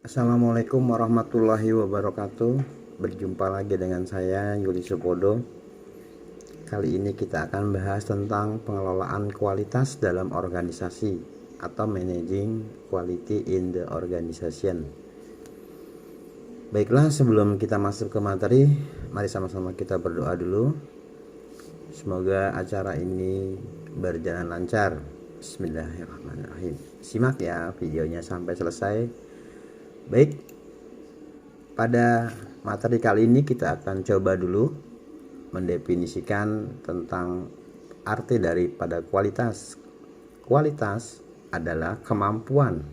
Assalamualaikum warahmatullahi wabarakatuh. Berjumpa lagi dengan saya Yuli Supodo. Kali ini kita akan bahas tentang pengelolaan kualitas dalam organisasi atau managing quality in the organization. Baiklah, sebelum kita masuk ke materi, mari sama-sama kita berdoa dulu. Semoga acara ini berjalan lancar. Bismillahirrahmanirrahim. Simak ya videonya sampai selesai. Baik, pada materi kali ini kita akan coba dulu mendefinisikan tentang arti daripada kualitas. Kualitas adalah kemampuan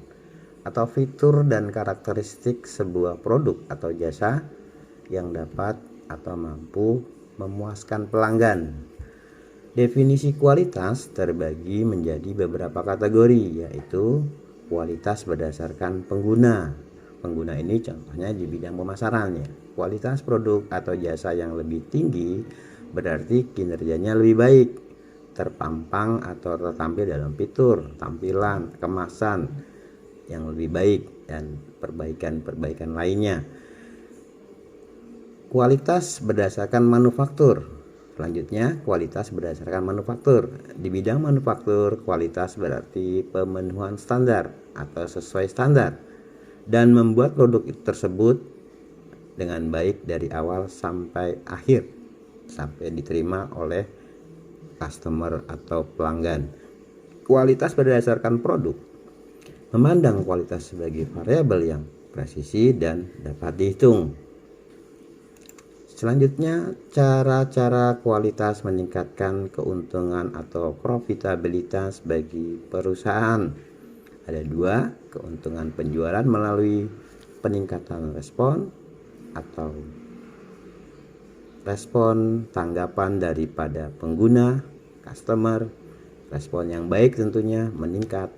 atau fitur dan karakteristik sebuah produk atau jasa yang dapat atau mampu memuaskan pelanggan. Definisi kualitas terbagi menjadi beberapa kategori, yaitu kualitas berdasarkan pengguna. Pengguna ini contohnya di bidang pemasarannya. Kualitas produk atau jasa yang lebih tinggi berarti kinerjanya lebih baik, terpampang atau tertampil dalam fitur, tampilan, kemasan yang lebih baik, dan perbaikan-perbaikan lainnya. Kualitas berdasarkan manufaktur. Selanjutnya, kualitas berdasarkan manufaktur. Di bidang manufaktur, kualitas berarti pemenuhan standar atau sesuai standar dan membuat produk itu tersebut dengan baik dari awal sampai akhir, sampai diterima oleh customer atau pelanggan. Kualitas berdasarkan produk memandang kualitas sebagai variabel yang presisi dan dapat dihitung. Selanjutnya, cara-cara kualitas meningkatkan keuntungan atau profitabilitas bagi perusahaan. Ada dua, keuntungan penjualan melalui peningkatan respon atau respon tanggapan daripada pengguna, customer. Respon yang baik tentunya meningkat.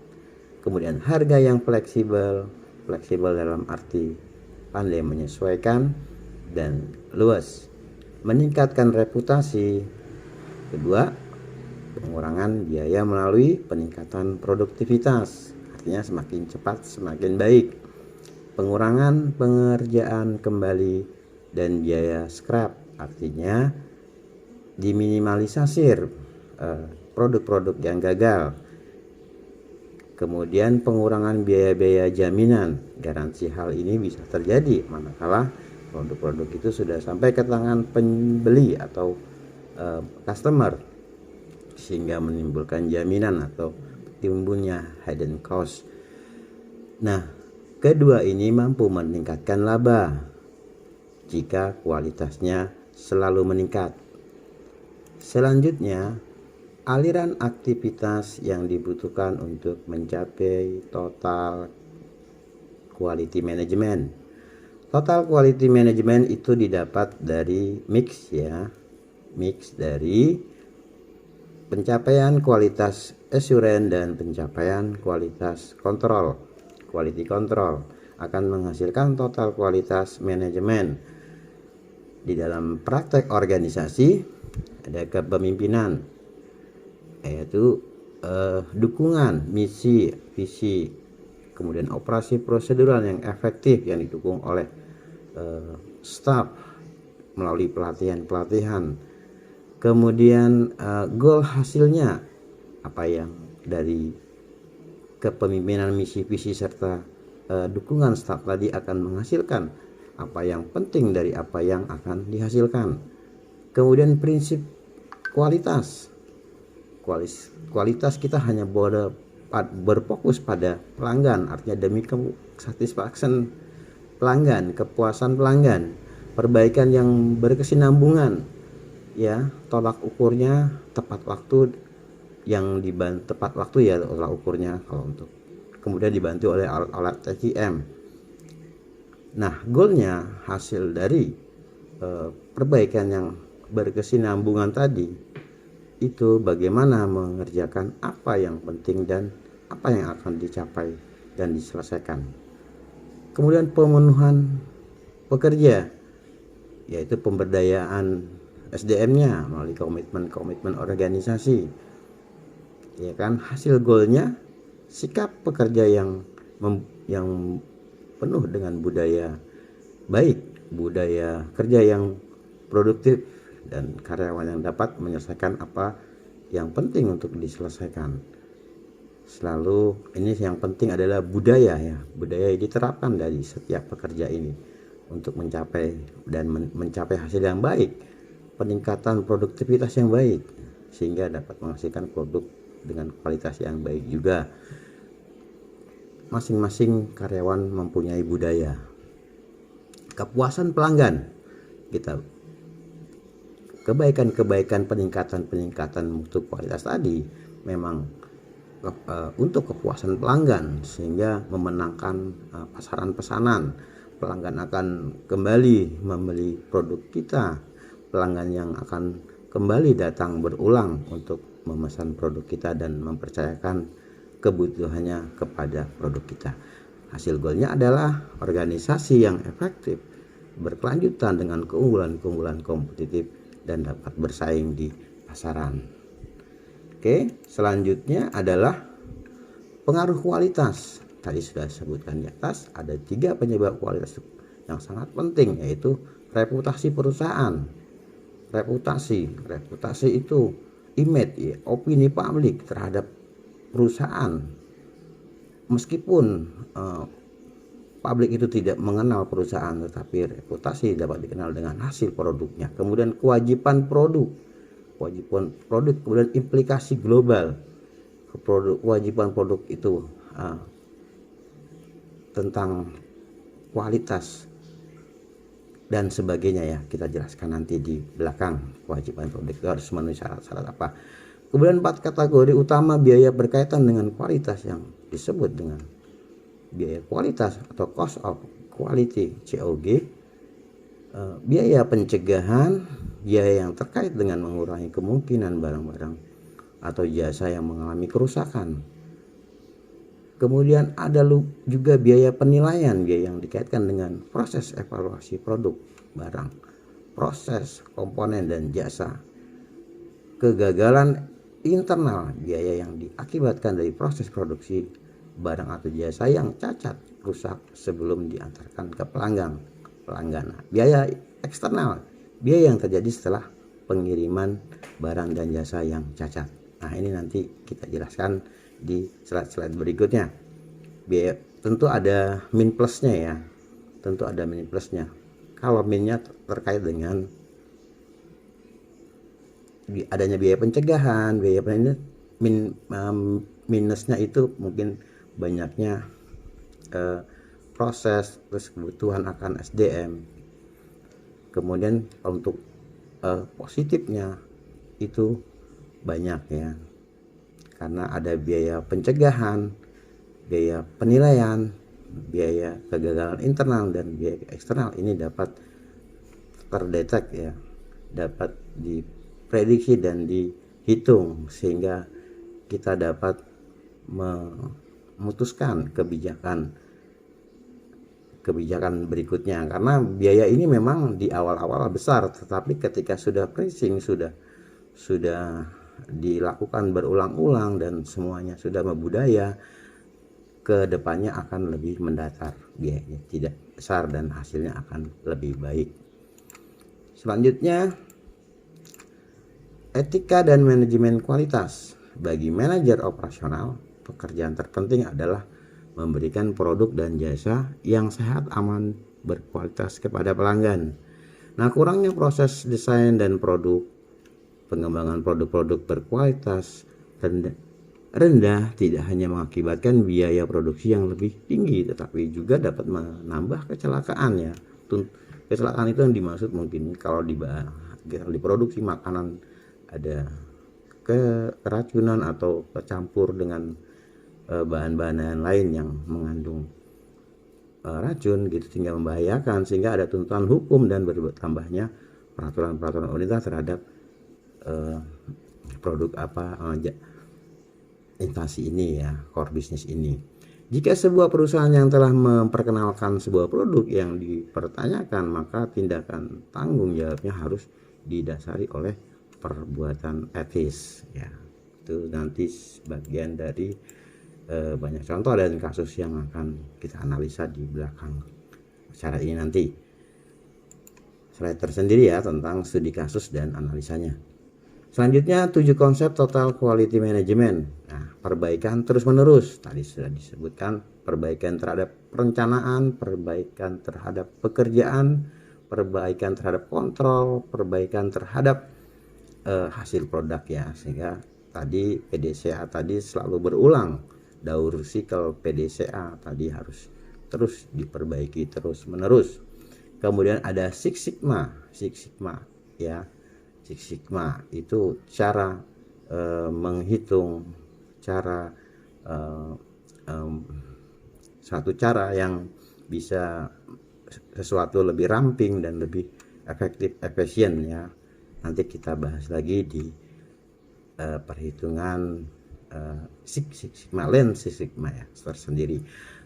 Kemudian harga yang fleksibel dalam arti pandai menyesuaikan dan luas. Meningkatkan reputasi. Kedua, pengurangan biaya melalui peningkatan produktivitas. Artinya semakin cepat semakin baik. Pengurangan pengerjaan kembali dan biaya scrap, artinya diminimalisir produk-produk yang gagal. Kemudian pengurangan biaya-biaya jaminan, garansi. Hal ini bisa terjadi manakala produk-produk itu sudah sampai ke tangan pembeli atau customer, sehingga menimbulkan jaminan atau timbulnya hidden cost. Nah, kedua ini mampu meningkatkan laba jika kualitasnya selalu meningkat. Selanjutnya, aliran aktivitas yang dibutuhkan untuk mencapai total quality management. Total quality management itu didapat dari mix dari pencapaian kualitas assurance dan pencapaian kualitas kontrol. Quality control akan menghasilkan total kualitas manajemen. Di dalam praktek organisasi ada kepemimpinan, yaitu dukungan misi, visi, kemudian operasi prosedural yang efektif yang didukung oleh staf melalui pelatihan. Kemudian goal hasilnya apa yang dari kepemimpinan, misi, visi serta dukungan staf tadi akan menghasilkan apa yang penting dari apa yang akan dihasilkan. Kemudian prinsip kualitas. Kualitas kita hanya berfokus pada pelanggan, artinya demi satisfaction pelanggan, kepuasan pelanggan, perbaikan yang berkesinambungan, ya, tolak ukurnya tepat waktu, yang tepat waktu ya tolak ukurnya kalau untuk, kemudian dibantu oleh alat TCM. Nah, goalnya hasil dari perbaikan yang berkesinambungan tadi itu bagaimana mengerjakan apa yang penting dan apa yang akan dicapai dan diselesaikan. Kemudian pemenuhan pekerja, yaitu pemberdayaan SDM-nya melalui komitmen organisasi. Ya kan, hasil goalnya sikap pekerja yang penuh dengan budaya baik, budaya kerja yang produktif, dan karyawan yang dapat menyelesaikan apa yang penting untuk diselesaikan. Selalu ini yang penting adalah budaya ya, budaya yang diterapkan dari setiap pekerja ini untuk mencapai mencapai hasil yang baik, peningkatan produktivitas yang baik, sehingga dapat menghasilkan produk dengan kualitas yang baik juga. Masing-masing karyawan mempunyai budaya. Kepuasan pelanggan, kita kebaikan-kebaikan, peningkatan mutu kualitas tadi memang untuk kepuasan pelanggan, sehingga memenangkan pasaran pesanan. Pelanggan akan kembali membeli produk kita, pelanggan yang akan kembali datang berulang untuk memesan produk kita dan mempercayakan kebutuhannya kepada produk kita. Hasil goalnya adalah organisasi yang efektif, berkelanjutan dengan keunggulan-keunggulan kompetitif, dan dapat bersaing di pasaran. Oke, selanjutnya adalah pengaruh kualitas. Tadi sudah sebutkan di atas, ada 3 penyebab kualitas yang sangat penting, yaitu reputasi perusahaan. Reputasi itu image ya, opini publik terhadap perusahaan. Meskipun publik itu tidak mengenal perusahaan, tetapi reputasi dapat dikenal dengan hasil produknya. Kemudian kewajiban produk, kemudian implikasi global. Kewajiban produk itu tentang kualitas dan sebagainya ya, kita jelaskan nanti di belakang. Kewajiban produk itu harus memenuhi syarat-syarat apa. Kemudian 4 kategori utama biaya berkaitan dengan kualitas yang disebut dengan biaya kualitas atau cost of quality, COG. Biaya pencegahan, biaya yang terkait dengan mengurangi kemungkinan barang-barang atau jasa yang mengalami kerusakan. Kemudian ada juga biaya penilaian, biaya yang dikaitkan dengan proses evaluasi produk, barang, proses, komponen, dan jasa. Kegagalan internal, biaya yang diakibatkan dari proses produksi barang atau jasa yang cacat, rusak sebelum diantarkan ke pelanggan. Biaya eksternal, biaya yang terjadi setelah pengiriman barang dan jasa yang cacat. Nah, ini nanti kita jelaskan di slide-slide berikutnya. Biaya tentu ada min plusnya ya. Kalau minnya terkait dengan adanya biaya pencegahan, minusnya itu mungkin banyaknya proses, terus kebutuhan akan SDM. Kemudian untuk positifnya itu banyak ya, karena ada biaya pencegahan, biaya penilaian, biaya kegagalan internal, dan biaya eksternal. Ini dapat terdetek ya, dapat diprediksi dan dihitung, sehingga kita dapat memutuskan kebijakan berikutnya. Karena biaya ini memang di awal-awal besar, tetapi ketika sudah pricing, sudah dilakukan berulang-ulang dan semuanya sudah membudaya, ke depannya akan lebih mendatar, biayanya tidak besar dan hasilnya akan lebih baik. Selanjutnya, etika dan manajemen kualitas. Bagi manajer operasional, pekerjaan terpenting adalah memberikan produk dan jasa yang sehat, aman, berkualitas kepada pelanggan. Nah, kurangnya proses desain dan pengembangan produk-produk berkualitas rendah tidak hanya mengakibatkan biaya produksi yang lebih tinggi, tetapi juga dapat menambah kecelakaan ya. Kecelakaan itu yang dimaksud mungkin kalau diproduksi makanan ada keracunan atau kecampur dengan bahan-bahan lain yang mengandung racun gitu, sehingga membahayakan, sehingga ada tuntutan hukum dan bertambahnya peraturan-peraturan pemerintah terhadap produk instansi ini ya, core business ini. Jika sebuah perusahaan yang telah memperkenalkan sebuah produk yang dipertanyakan, maka tindakan tanggung jawabnya harus didasari oleh perbuatan etis ya. Itu nanti bagian dari banyak contoh dan kasus yang akan kita analisa di belakang acara ini nanti. Slide tersendiri ya tentang studi kasus dan analisanya. Selanjutnya 7 konsep total quality management. Nah, perbaikan terus-menerus. Tadi sudah disebutkan perbaikan terhadap perencanaan, perbaikan terhadap pekerjaan, perbaikan terhadap kontrol, perbaikan terhadap hasil produk ya. Sehingga tadi PDCA tadi selalu berulang. Daur cycle PDCA tadi harus terus diperbaiki terus-menerus. Kemudian ada Six Sigma ya. Six Sigma itu cara menghitung, cara satu cara yang bisa sesuatu lebih ramping dan lebih efektif, efisien ya. Nanti kita bahas lagi di perhitungan Six Sigma, Six Sigma ya tersendiri.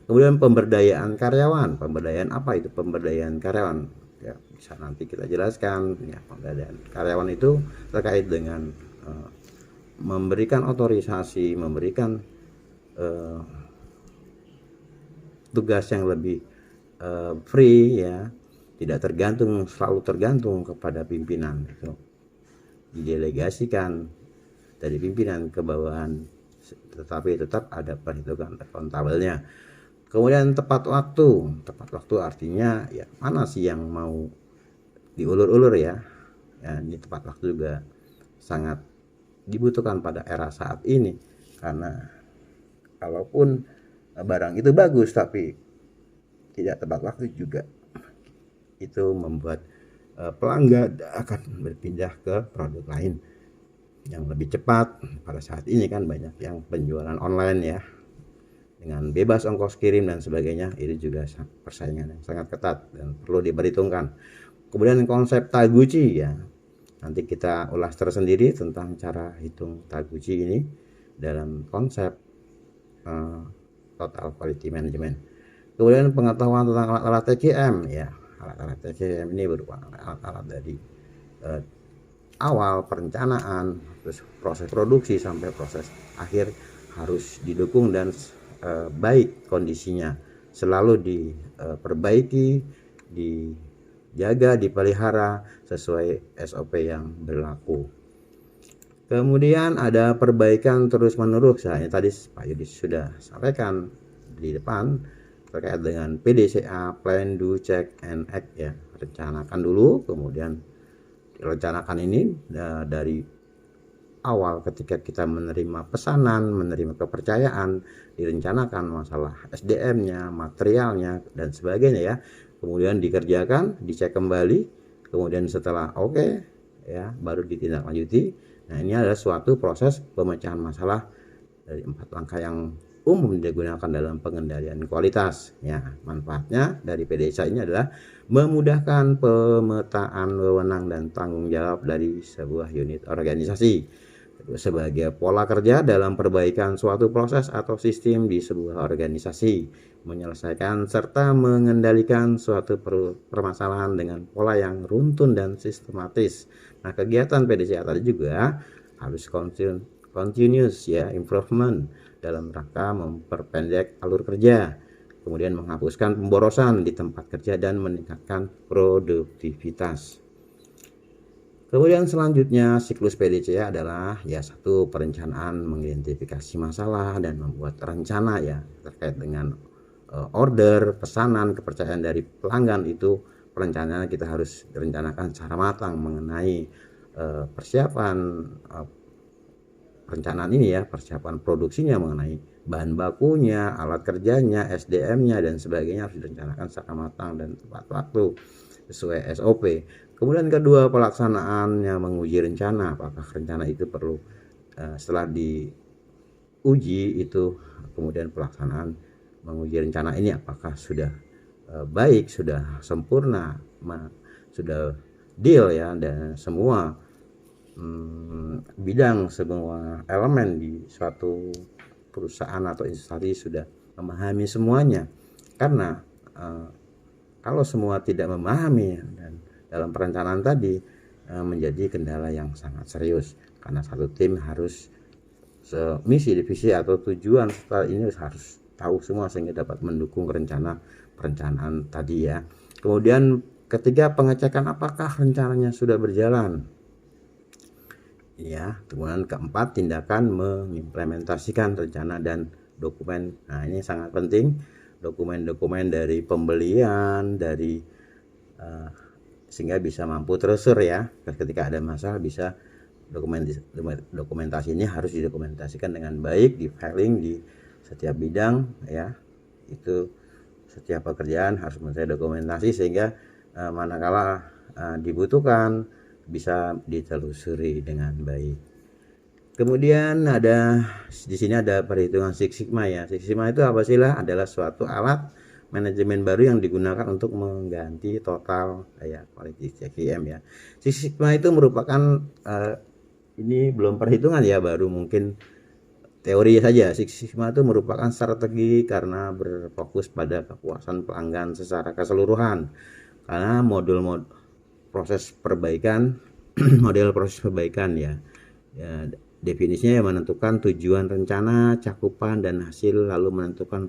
Kemudian pemberdayaan karyawan. Pemberdayaan apa itu pemberdayaan karyawan? Ya, bisa nanti kita jelaskan ya. Pemberdayaan karyawan itu terkait dengan memberikan otorisasi, memberikan tugas yang lebih free ya, tidak selalu tergantung kepada pimpinan, itu didelegasikan dari pimpinan ke bawahan, tetapi tetap ada perhitungan akuntabelnya. Kemudian tepat waktu artinya ya mana sih yang mau diulur-ulur ya. Ini tepat waktu juga sangat dibutuhkan pada era saat ini, karena kalaupun barang itu bagus tapi tidak tepat waktu juga, itu membuat pelanggan akan berpindah ke produk lain yang lebih cepat. Pada saat ini kan banyak yang penjualan online ya, dengan bebas ongkos kirim dan sebagainya. Ini juga persaingan yang sangat ketat dan perlu diperhitungkan. Kemudian konsep Taguchi ya, nanti kita ulas tersendiri tentang cara hitung Taguchi ini dalam konsep total quality management. Kemudian pengetahuan tentang alat-alat TQM ya. Alat-alat TQM ini berupa alat-alat dari awal perencanaan, terus proses produksi sampai proses akhir harus didukung dan baik kondisinya, selalu diperbaiki, dijaga, dipelihara sesuai SOP yang berlaku. Kemudian ada perbaikan terus-menerus. Nah, tadi Pak Yudi sudah sampaikan di depan terkait dengan PDCA, plan, do, check, and act ya. Rencanakan dulu, kemudian direncanakan ini dari awal ketika kita menerima pesanan, menerima kepercayaan, direncanakan masalah SDM-nya, materialnya dan sebagainya ya. Kemudian dikerjakan, dicek kembali, kemudian setelah oke ya baru ditindaklanjuti. Nah, ini adalah suatu proses pemecahan masalah dari 4 langkah yang umum digunakan dalam pengendalian kualitas ya. Manfaatnya dari PDCA ini adalah memudahkan pemetaan wewenang dan tanggung jawab dari sebuah unit organisasi sebagai pola kerja dalam perbaikan suatu proses atau sistem di sebuah organisasi, menyelesaikan serta mengendalikan suatu permasalahan dengan pola yang runtun dan sistematis. Nah, kegiatan PDCA tadi juga harus continuous ya, improvement dalam rangka memperpendek alur kerja, kemudian menghapuskan pemborosan di tempat kerja dan meningkatkan produktivitas. Kemudian selanjutnya siklus PDCA adalah ya satu, perencanaan, mengidentifikasi masalah dan membuat rencana ya terkait dengan order, pesanan, kepercayaan dari pelanggan. Itu perencanaan kita harus direncanakan secara matang mengenai persiapan perencanaan ini ya, persiapan produksinya, mengenai bahan bakunya, alat kerjanya, SDM-nya dan sebagainya harus direncanakan secara matang dan tepat waktu sesuai SOP. Kemudian kedua, pelaksanaannya, menguji rencana. Apakah rencana itu perlu setelah diuji itu, kemudian pelaksanaan menguji rencana ini apakah sudah baik, sudah sempurna, sudah deal ya, dan semua bidang, semua elemen di suatu perusahaan atau instansi sudah memahami semuanya. Karena kalau semua tidak memahami dan dalam perencanaan tadi menjadi kendala yang sangat serius, karena satu tim harus misi, divisi atau tujuan serta ini harus tahu semua sehingga dapat mendukung rencana perencanaan tadi ya. Kemudian ketiga, pengecekan apakah rencananya sudah berjalan. Ya, kemudian keempat, tindakan mengimplementasikan rencana dan dokumen. Nah, ini sangat penting. Dokumen-dokumen dari pembelian, dari sehingga bisa mampu terusur ya. Ketika ada masalah bisa dokumentasi ini harus didokumentasikan dengan baik, di filing di setiap bidang ya. Itu setiap pekerjaan harus mempunyai dokumentasi sehingga manakala dibutuhkan bisa ditelusuri dengan baik. Kemudian di sini ada perhitungan Six Sigma ya. Six Sigma itu apa sih lah? Adalah suatu alat manajemen baru yang digunakan untuk mengganti total ya quality CQM ya. Six Sigma itu merupakan ini belum perhitungan ya, baru mungkin teori saja. Six Sigma itu merupakan strategi karena berfokus pada kepuasan pelanggan secara keseluruhan. Karena model proses perbaikan model proses perbaikan ya, definisinya yang menentukan tujuan rencana, cakupan dan hasil, lalu menentukan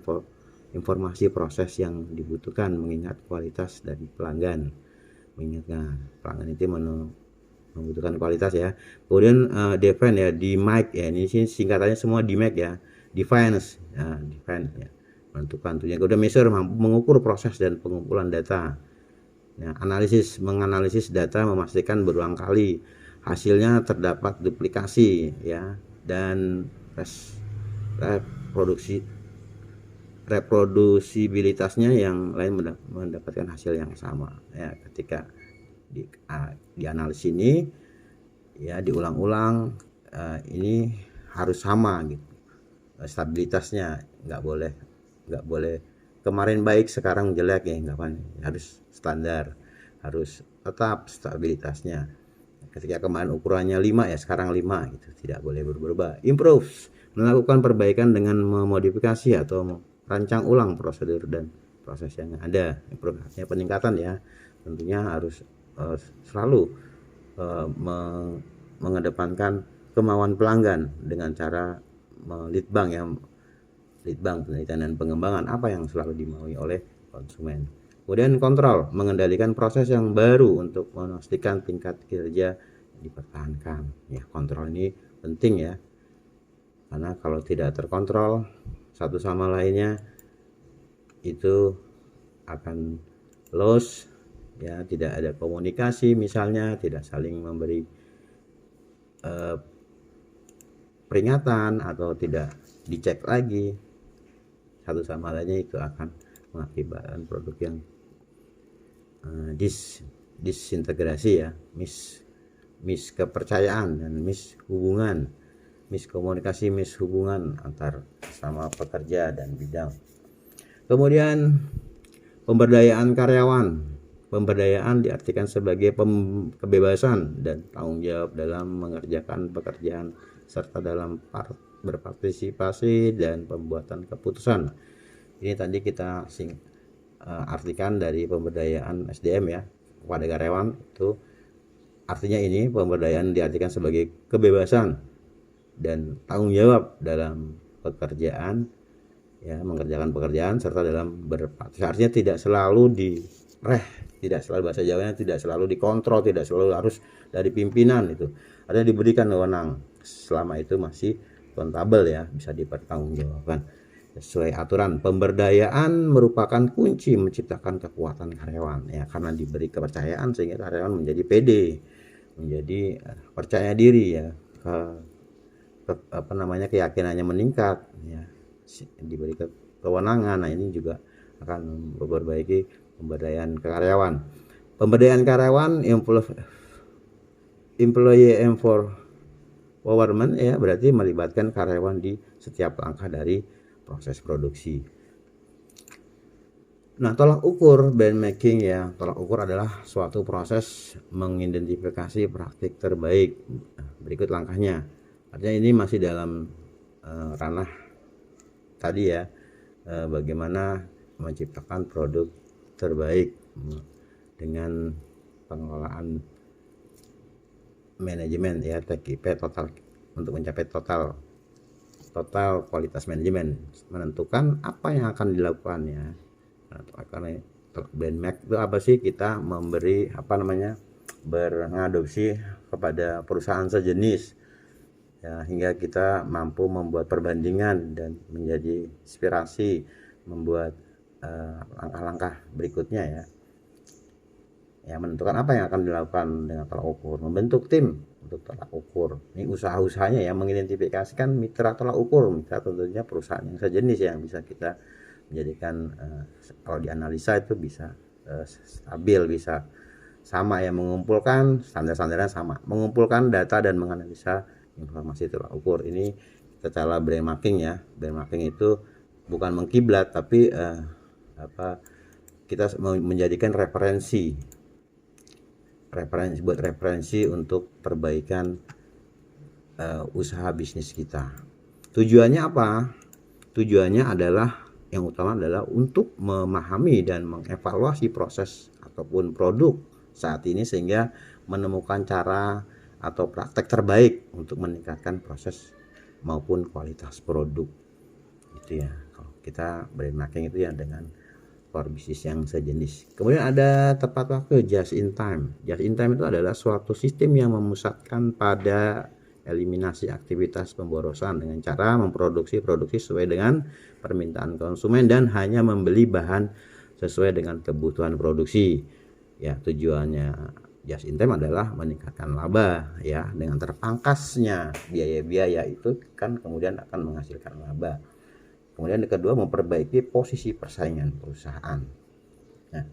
informasi proses yang dibutuhkan mengingat kualitas dari pelanggan. Mengingatkan pelanggan itu membutuhkan kualitas ya. Kemudian define ya, DMAIC ya, ini singkatannya semua DMAIC ya, defines ya, menentukan tujuan. Kemudian measure, mengukur proses dan pengumpulan data. Ya, menganalisis data, memastikan berulang kali hasilnya terdapat duplikasi ya, dan reprodusibilitasnya yang lain mendapatkan hasil yang sama ya. Ketika dianalisis ini ya, diulang-ulang, ini harus sama gitu stabilitasnya, nggak boleh kemarin baik sekarang jelek ya, nggak apa, harus standar, harus tetap stabilitasnya. Ketika kemarin ukurannya 5 ya sekarang 5 gitu, tidak boleh berubah. Improve, melakukan perbaikan dengan memodifikasi atau merancang ulang prosedur dan proses yang ada. Improve artinya peningkatan ya, tentunya harus selalu mengedepankan kemauan pelanggan dengan cara lead bank penelitian dan pengembangan apa yang selalu dimaui oleh konsumen. Kemudian kontrol, mengendalikan proses yang baru untuk memastikan tingkat kinerja dipertahankan. Ya, kontrol ini penting ya, karena kalau tidak terkontrol satu sama lainnya itu akan loss ya, tidak ada komunikasi misalnya, tidak saling memberi peringatan atau tidak dicek lagi satu sama lainnya, itu akan mengakibatkan produk yang disintegrasi ya, kepercayaan dan miskomunikasi, hubungan antar sama pekerja dan bidang. Kemudian pemberdayaan karyawan. Pemberdayaan diartikan sebagai kebebasan dan tanggung jawab dalam mengerjakan pekerjaan serta dalam berpartisipasi dan pembuatan keputusan. Ini tadi kita artikan dari pemberdayaan SDM ya kepada karyawan. Itu artinya ini pemberdayaan diartikan sebagai kebebasan dan tanggung jawab dalam pekerjaan ya, mengerjakan pekerjaan serta dalam berpartisipasi. Artinya tidak selalu tidak selalu, bahasa Jawanya tidak selalu dikontrol, tidak selalu harus dari pimpinan, itu ada diberikan wewenang selama itu masih akuntabel ya, bisa dipertanggungjawabkan sesuai aturan. Pemberdayaan merupakan kunci menciptakan kekuatan karyawan ya, karena diberi kepercayaan sehingga karyawan menjadi pede, menjadi percaya diri ya, keyakinannya meningkat ya, diberi kewenangan. Nah, ini juga akan memperbaiki pemberdayaan karyawan. Pemberdayaan karyawan, employee empowerment ya, berarti melibatkan karyawan di setiap langkah dari proses produksi. Nah, tolak ukur benchmarking ya, tolak ukur adalah suatu proses mengidentifikasi praktik terbaik. Berikut langkahnya. Artinya ini masih dalam ranah tadi ya, bagaimana menciptakan produk terbaik dengan pengelolaan manajemen ya, TKIP total, untuk mencapai total total kualitas manajemen, menentukan apa yang akan dilakukannya. Karena benchmark itu apa sih? Kita memberi mengadopsi kepada perusahaan sejenis ya, hingga kita mampu membuat perbandingan dan menjadi inspirasi membuat langkah-langkah berikutnya ya. Menentukan apa yang akan dilakukan dengan tolak ukur, membentuk tim untuk tolak ukur. Ini usaha-usahanya ya, mengidentifikasikan mitra tolak ukur. Mitra tentunya perusahaan yang sejenis yang bisa kita menjadikan kalau dianalisa itu bisa stabil, bisa sama ya, mengumpulkan standar-standarnya sama, mengumpulkan data dan menganalisa informasi tolak ukur. Ini secara benchmarking ya. Benchmarking itu bukan mengkiblat, tapi kita menjadikan referensi untuk perbaikan usaha bisnis kita. Tujuannya apa? Tujuannya adalah yang utama adalah untuk memahami dan mengevaluasi proses ataupun produk saat ini sehingga menemukan cara atau praktek terbaik untuk meningkatkan proses maupun kualitas produk. Itu ya. Kalau kita benchmarking itu ya dengan core bisnis yang sejenis. Kemudian ada tepat waktu, just in time. Just in time itu adalah suatu sistem yang memusatkan pada eliminasi aktivitas pemborosan dengan cara memproduksi sesuai dengan permintaan konsumen dan hanya membeli bahan sesuai dengan kebutuhan produksi. Ya, tujuannya just in time adalah meningkatkan laba ya, dengan terpangkasnya biaya-biaya itu kan kemudian akan menghasilkan laba. Kemudian yang kedua, memperbaiki posisi persaingan perusahaan. Nah,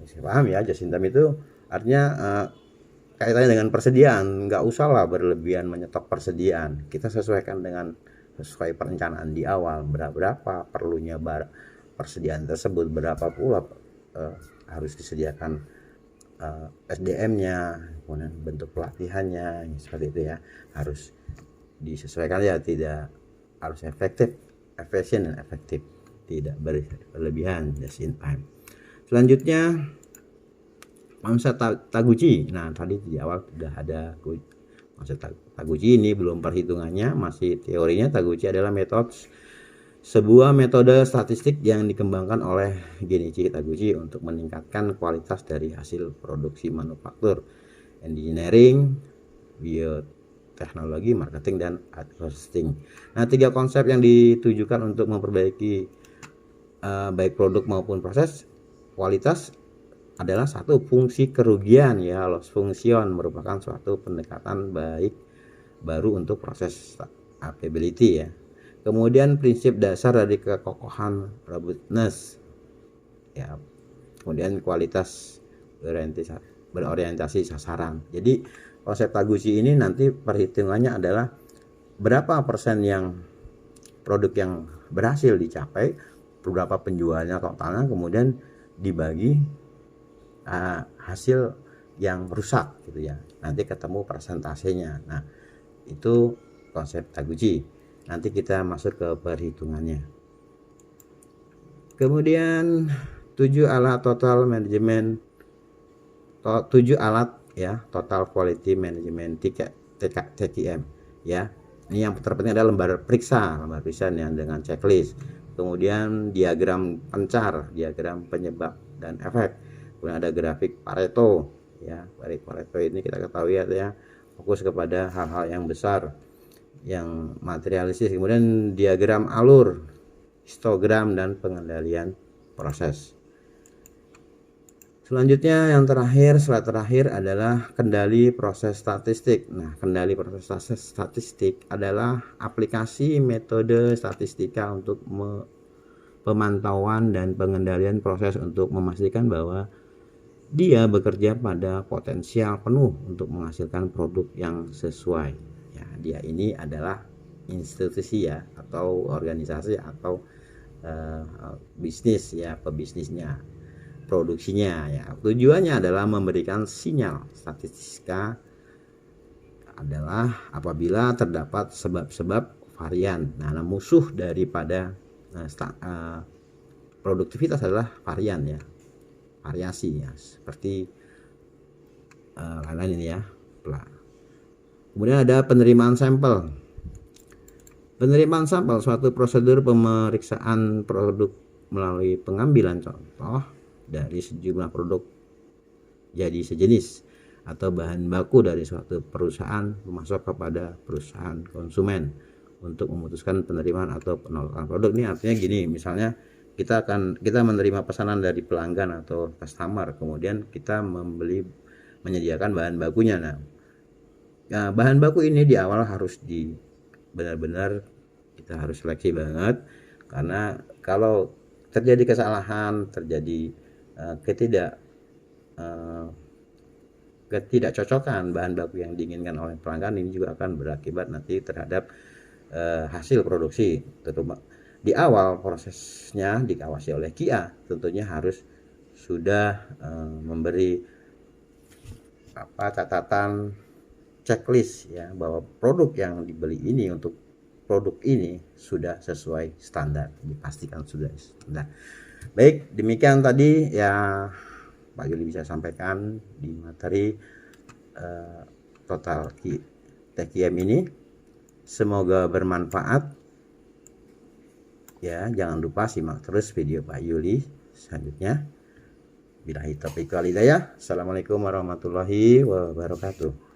saya paham ya, just in time itu artinya kaitannya dengan persediaan. Nggak usah lah berlebihan menyetok persediaan. Kita sesuaikan dengan sesuai perencanaan di awal, berapa perlunya persediaan tersebut, berapa pula harus disediakan SDM-nya, kemudian bentuk pelatihannya, seperti itu ya, harus disesuaikan ya, tidak harus efisien dan efektif, tidak berlebihan, just in time. Selanjutnya konsep Taguchi. Nah, tadi di awal sudah ada konsep Taguchi, ini belum perhitungannya, masih teorinya. Taguchi adalah sebuah metode statistik yang dikembangkan oleh Genichi Taguchi untuk meningkatkan kualitas dari hasil produksi manufaktur, engineering, teknologi, marketing, dan advertising. Nah, 3 konsep yang ditujukan untuk memperbaiki baik produk maupun proses kualitas adalah satu, fungsi kerugian ya, loss function, merupakan suatu pendekatan baru untuk proses capability ya. Kemudian prinsip dasar dari kekokohan robustness ya. Kemudian kualitas berorientasi sasaran. Jadi konsep Taguchi ini nanti perhitungannya adalah berapa persen yang produk yang berhasil dicapai, berapa penjualnya totalnya, kemudian dibagi hasil yang rusak gitu ya. Nanti ketemu persentasenya. Nah, itu konsep Taguchi. Nanti kita masuk ke perhitungannya. Kemudian 7 alat total management, 7 alat ya, total quality management TQM ya. Ini yang terpenting adalah lembar periksa yang dengan checklist, kemudian diagram pencar, diagram penyebab dan efek, kemudian ada grafik Pareto ya. Pareto ini kita ketahui ya, fokus kepada hal-hal yang besar, yang materialistis, kemudian diagram alur, histogram, dan pengendalian proses. Selanjutnya yang terakhir, slide terakhir adalah kendali proses statistik. Nah, kendali proses statistik adalah aplikasi metode statistika untuk pemantauan dan pengendalian proses untuk memastikan bahwa dia bekerja pada potensial penuh untuk menghasilkan produk yang sesuai. Ya, dia ini adalah institusi ya, atau organisasi atau bisnis ya, pebisnisnya, produksinya ya. Tujuannya adalah memberikan sinyal statistika adalah apabila terdapat sebab-sebab varian. Nah, musuh daripada produktivitas adalah varian ya, variasi ya, seperti lain-lain ini ya. Kemudian ada penerimaan sampel. Penerimaan sampel suatu prosedur pemeriksaan produk melalui pengambilan contoh dari sejumlah produk jadi sejenis atau bahan baku dari suatu perusahaan memasok kepada perusahaan konsumen untuk memutuskan penerimaan atau penolakan produk. Ini artinya gini, misalnya kita menerima pesanan dari pelanggan atau customer, kemudian kita menyediakan bahan bakunya. Nah, bahan baku ini di awal harus benar-benar kita harus seleksi banget, karena kalau terjadi kesalahan, terjadi ketidakcocokan bahan baku yang diinginkan oleh pelanggan, ini juga akan berakibat nanti terhadap hasil produksi. Terutama di awal prosesnya diawasi oleh KIA, tentunya harus sudah memberi catatan checklist ya, bahwa produk yang dibeli ini untuk produk ini sudah sesuai standar, dipastikan sudah standar. Baik, demikian tadi ya Pak Yuli bisa sampaikan di materi total TQM ini. Semoga bermanfaat ya. Jangan lupa simak terus video Pak Yuli selanjutnya. Billahi taufiq wal hidayah. Assalamualaikum warahmatullahi wabarakatuh.